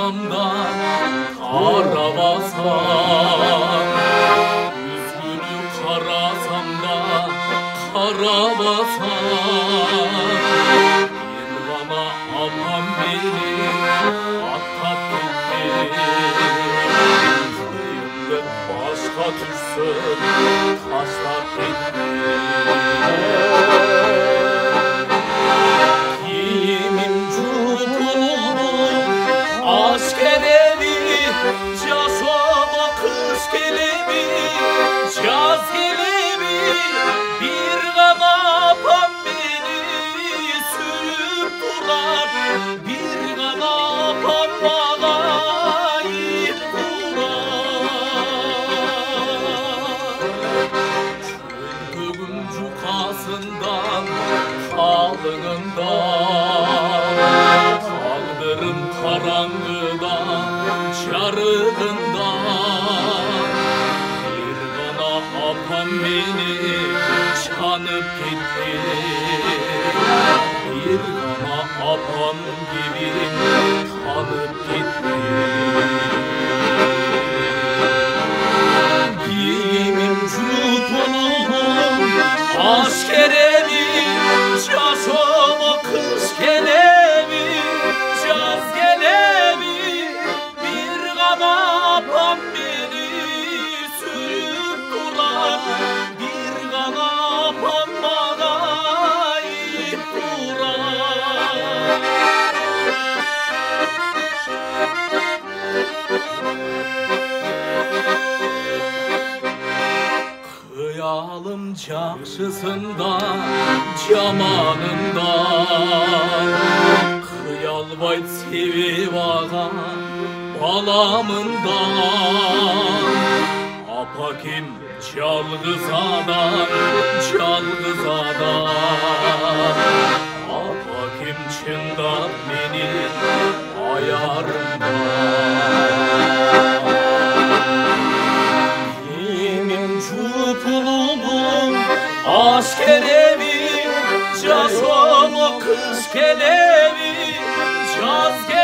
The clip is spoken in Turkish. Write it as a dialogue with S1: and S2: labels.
S1: da kara basar, üzgünü karasam da kara basar. Bir bana aman beni atlat gitti, kıyımda başka düşsün taşlar gitti. Aşk elemi, yaşama kış gelemi, yaz gelemi, bir kanapan beni sürüp durar, bir kanapan bana ip durar. Çöldüğüm cukasından, kalınından, kaldırım karanlıdan, çarığından, bir bana apan beni çanıp gitti, bir bana apan gibi kanıp gitti. Giyimim cüphanım aşk elemi, yaşama kış gelemi, yaz gelemi, bir kanapan beni sürüp durar, bir kanapan bana ip durar. Kıyalım cakşısından, camanından, kıyal vay sevip ağa balamından. Apakim çalgız adam, çalgız adam, apakim çındat beni ayarımdan. Yemin çupulumum aşk elemi, yaşama kış gelemi, yaz gelemi.